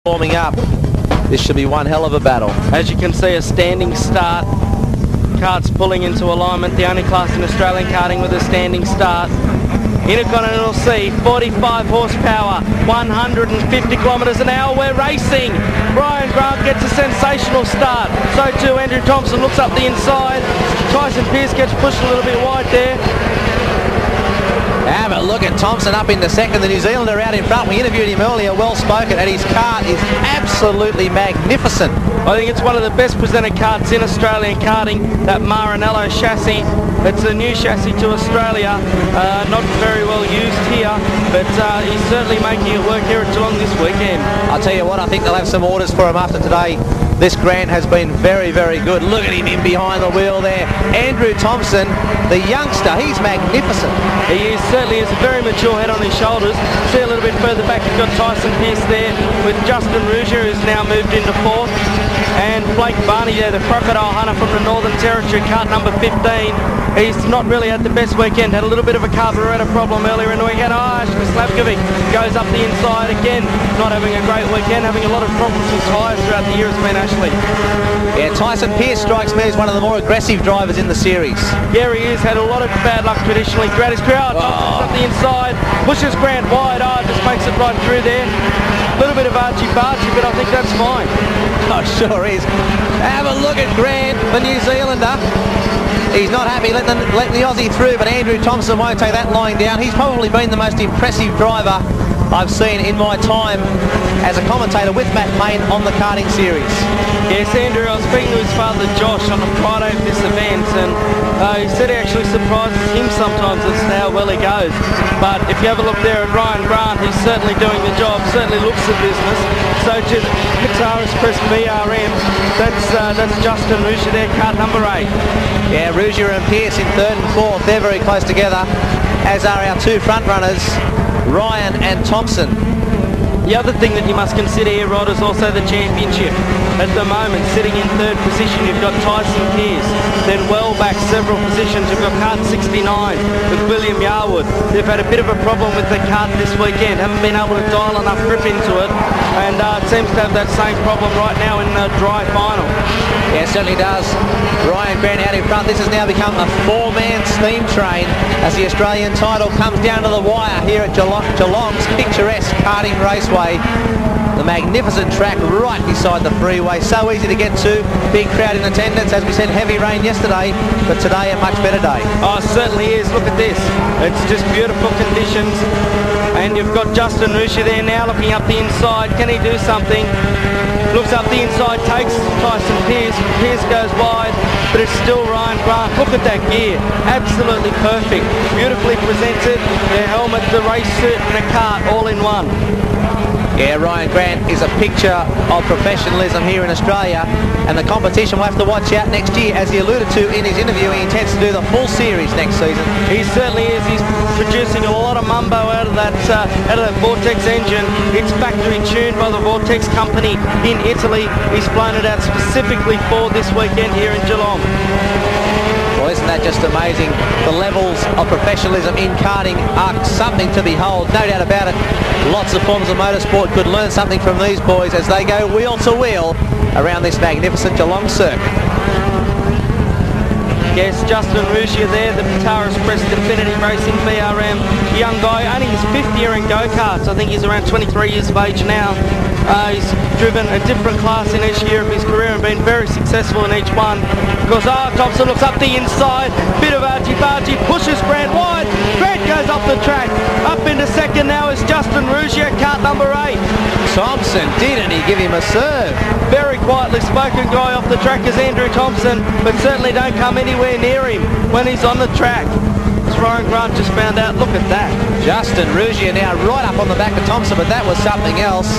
Warming up. This should be one hell of a battle. As you can see, a standing start. Karts pulling into alignment. The only class in Australian karting with a standing start. Intercontinental C, 45 horsepower, 150 kilometres an hour. We're racing. Ryan Grant gets a sensational start. So too Andrew Thompson looks up the inside. Tyson Pearce gets pushed a little bit wide there. Have a look at Thompson up in the second. The New Zealander out in front. We interviewed him earlier, well spoken, and his kart is absolutely magnificent. I think it's one of the best presented karts in Australian karting, that Maranello chassis. It's a new chassis to Australia, not very well used here, but he's certainly making it work here at Geelong this weekend. I'll tell you what, I think they'll have some orders for him after today. This Grant has been very, very good. Look at him in behind the wheel there. Andrew Thompson, the youngster, he's magnificent. He certainly has a very mature head on his shoulders. See a little bit further back, you've got Tyson Pearce there with Justin Ruggier, who's now moved into fourth. And Blake Barney there, the crocodile hunter from the Northern Territory, kart number 15. He's not really had the best weekend, had a little bit of a carburettor problem earlier in the weekend. Ashley Slavkovic goes up the inside again, not having a great weekend, having a lot of problems with tyres throughout the year has been Ashley. Yeah, Tyson Pearce strikes me as one of the more aggressive drivers in the series. Yeah, he has had a lot of bad luck traditionally throughout his career. Thompson's up the inside, pushes Grant wide, just makes it right through there. A little bit of archie-barchie, but I think that's fine. Oh, sure is. Have a look at Grant, the New Zealander. He's not happy letting the Aussie through, but Andrew Thompson won't take that line down. He's probably been the most impressive driver I've seen in my time as a commentator with Matt Payne on the karting series. Yes, Andrew, I was speaking to his father Josh on the Friday of this event, and he said he actually surprises him sometimes as to how well he goes. But if you have a look there at Ryan Grant, he's certainly doing the job, certainly looks the business. So to the guitarist press VRM, that's Justin Ruggier there, kart number 8. Yeah, Ruggier and Pearce in third and fourth. They're very close together, as are our two front runners, Ryan and Thompson. The other thing that you must consider here, Rod, is also the championship. At the moment, sitting in third position, you've got Tyson Pearce. Then well back several positions, you've got kart 69 with William Yarwood. They've had a bit of a problem with the kart this weekend, haven't been able to dial enough grip into it, and it seems to have that same problem right now in the dry final. Yeah, it certainly does. Ryan Grant out in front. This has now become a four-man steam train as the Australian title comes down to the wire here at Geelong's picturesque karting raceway. The magnificent track right beside the freeway, so easy to get to, big crowd in attendance. As we said, heavy rain yesterday, but today a much better day. Oh, it certainly is. Look at this. It's just beautiful conditions. And you've got Justin Ruggier there now looking up the inside. Can he do something? Looks up the inside, takes Tyson Pearce. Pearce goes wide, but it's still Ryan Grant. Look at that gear. Absolutely perfect. Beautifully presented. The helmet, the race suit, and the kart all in one. Yeah, Ryan Grant is a picture of professionalism here in Australia, and the competition will have to watch out next year. As he alluded to in his interview, he intends to do the full series next season. He certainly is. He's producing a lot of mumbo out of that Vortex engine. It's factory tuned by the Vortex company in Italy. He's flown it out specifically for this weekend here in Geelong. Well, isn't that just amazing? The levels of professionalism in karting are something to behold, no doubt about it. Lots of forms of motorsport could learn something from these boys as they go wheel to wheel around this magnificent Geelong circuit. Yes, Justin Ruggier there, the Guitarist Press Infinity Racing VRM. Young guy, only his 5th year in go-karts. I think he's around 23 years of age now. He's driven a different class in each year of his career and been very successful in each one. Because Thompson looks up the inside, bit of archie-barchie, pushes Grant wide. Grant goes off the track. Up into second now is Justin Ruggier, kart number 8. Thompson, didn't he give him a serve? Very quietly spoken guy off the track is Andrew Thompson, but certainly don't come anywhere near him when he's on the track. As Ryan Grant just found out, look at that. Justin Ruggier now right up on the back of Thompson, but that was something else.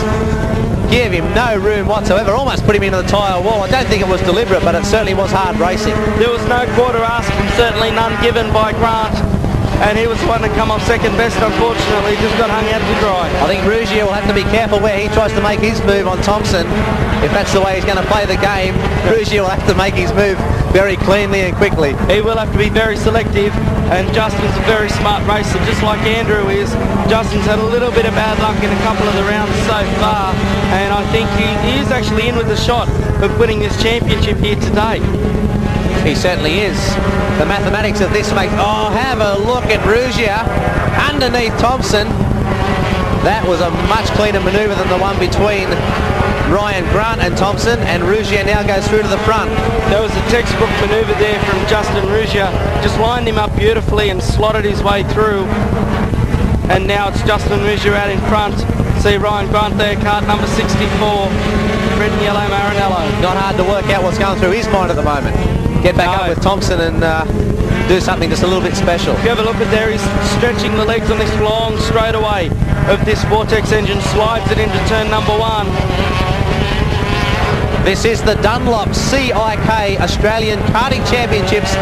Give him no room whatsoever, almost put him into the tyre wall. I don't think it was deliberate, but it certainly was hard racing. There was no quarter asked and certainly none given by Grant. and he was the one to come off second best. Unfortunately, just got hung out to dry. I think Ruggier will have to be careful where he tries to make his move on Thompson. If that's the way he's going to play the game, Ruggier will have to make his move very cleanly and quickly. He will have to be very selective, and Justin's a very smart racer, just like Andrew is. Justin's had a little bit of bad luck in a couple of the rounds so far, and I think he is actually in with a shot of winning this championship here today. He certainly is. The mathematics of this make... Oh, have a look at Ruggier underneath Thompson. That was a much cleaner manoeuvre than the one between Ryan Grant and Thompson, and Ruggier now goes through to the front. There was a textbook manoeuvre there from Justin Ruggier. Just lined him up beautifully and slotted his way through. And now it's Justin Ruggier out in front. See Ryan Grant there, cart number 64. Red and yellow Maranello. Not hard to work out what's going through his mind at the moment. Get back up with Thompson and do something just a little bit special. If you have a look at there, he's stretching the legs on this long straightaway of this Vortex engine, slides it into turn number 1. This is the Dunlop CIK Australian Karting Championships.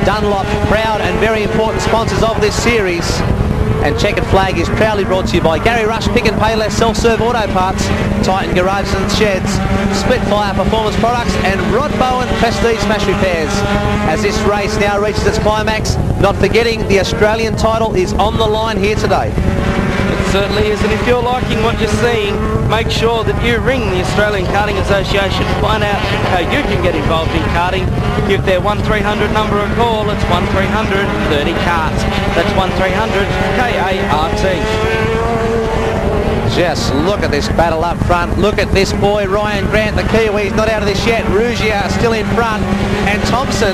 Dunlop, proud and very important sponsors of this series. And Checkered Flag is proudly brought to you by Gary Rush Pick and Pay Less Self-Serve Auto Parts, Titan Garages and Sheds, Spitfire Performance Products, and Rod Bowen Prestige Smash Repairs. As this race now reaches its climax, not forgetting the Australian title is on the line here today. It certainly is, and if you're liking what you're seeing, make sure that you ring the Australian Karting Association to find out how you can get involved in karting. Give their 1300 number a call. It's 1300 30 karts. That's 1300 KART. Just look at this battle up front. Look at this boy, Ryan Grant, the Kiwi's not out of this yet. Ruggier still in front. And Thompson,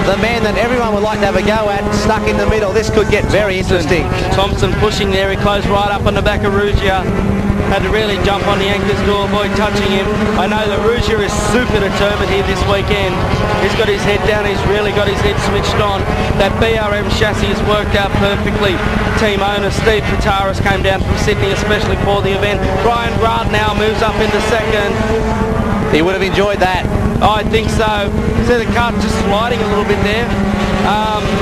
the man that everyone would like to have a go at, stuck in the middle. This could get very interesting. Thompson pushing there. He closed right up on the back of Ruggier. Had to really jump on the anchors to avoid touching him. I know that Ruggier is super determined here this weekend. He's got his head down. He's really got his head switched on. That BRM chassis has worked out perfectly. Team owner Steve Pataris came down from Sydney especially for the event. Ryan Grant now moves up into second. He would have enjoyed that. I think so. See the car just sliding a little bit there.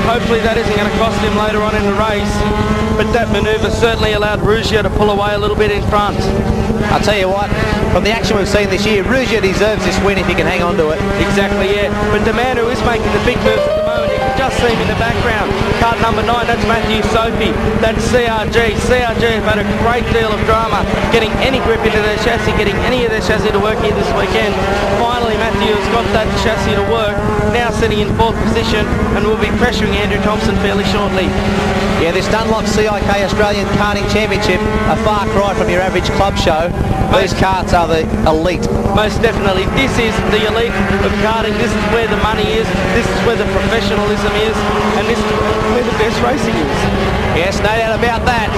Hopefully that isn't going to cost him later on in the race. But that manoeuvre certainly allowed Ruggier to pull away a little bit in front. I'll tell you what, from the action we've seen this year, Ruggier deserves this win if he can hang on to it. Exactly, yeah. But the man who is making the big moves at the moment, you can just see him in the background. Card number 9, that's Matthew Sophie. That's CRG. CRG have had a great deal of drama getting any grip into their chassis, getting any of their chassis to work here this weekend. Finally, Matthew has got that chassis to work, now sitting in 4th position, and will be pressuring Andrew Thompson fairly shortly. Yeah, this Dunlop CIK Australian Karting Championship, a far cry from your average club show. These karts are the elite. Most definitely. This is the elite of karting. This is where the money is. This is where the professionalism is. And this is where the best racing is. Yes, no doubt about that.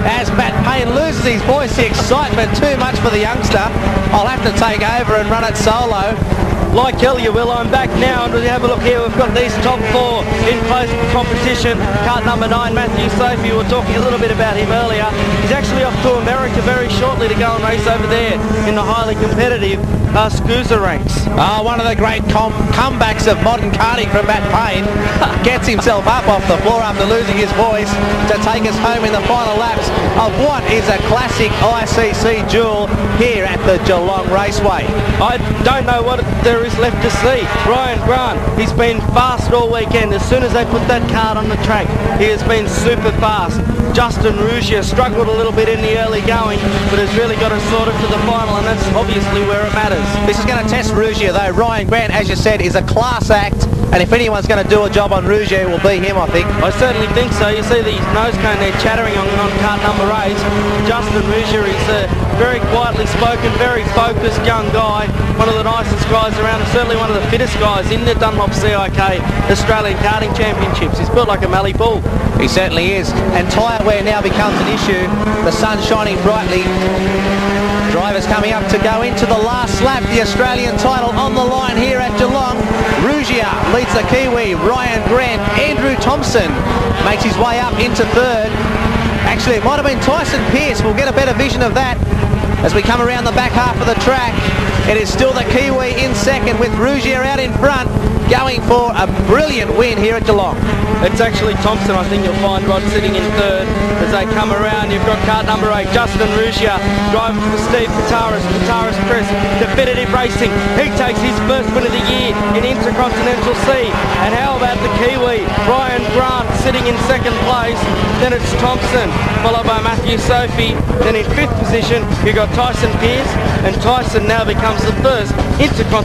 As Matt Payne loses his voice, the excitement too much for the youngster. I'll have to take over and run it solo. Like hell you will. I'm back now, and we have a look here. We've got these top 4 in close competition. Card number 9, Matthew Sophie. We were talking a little bit about him earlier. He's actually off to America very shortly to go and race over there in the highly competitive SCUSA ranks. One of the great comebacks of modern karting from Matt Payne. Gets himself up off the floor after losing his voice to take us home in the final laps of what is a classic ICC duel here at the Geelong Raceway. I don't know what there is left to see. Ryan Grant, he's been fast all weekend. As soon as they put that card on the track, he has been super fast. Justin Ruggier struggled a little bit in the early going, but has really got to sort it to the final, and that's obviously where it matters. This is going to test Ruggier though. Ryan Grant, as you said, is a class act, and if anyone's going to do a job on Ruggier, it will be him, I think. I certainly think so. You see the nose cone there chattering on cart number 8. Justin Ruggier is a very quietly spoken, very focused young guy, one of the nicest guys around, and certainly one of the fittest guys in the Dunlop CIK Australian Karting Championships. He's built like a Mallee bull. He certainly is, and tyre wear now becomes an issue. The sun's shining brightly. Drivers coming up to go into the last lap. The Australian title on the line here at Geelong. Ruggier leads the Kiwi. Ryan Grant, Andrew Thompson makes his way up into 3rd. Actually, it might have been Tyson Pearce. We'll get a better vision of that as we come around the back half of the track. It is still the Kiwi in second with Ruggier out in front, going for a brilliant win here at Geelong. It's actually Thompson, I think you'll find, Rod, sitting in third as they come around. You've got cart number 8, Justin Ruggier, driving for Steve Kataris Press, Definitive Racing. He takes his first win of the year in Intercontinental C. And how about the Kiwi, Ryan Grant, sitting in second place. Then it's Thompson, followed by Matthew Sophie. Then in fifth position, you've got Tyson Pearce, and Tyson now becomes the first Intercontinental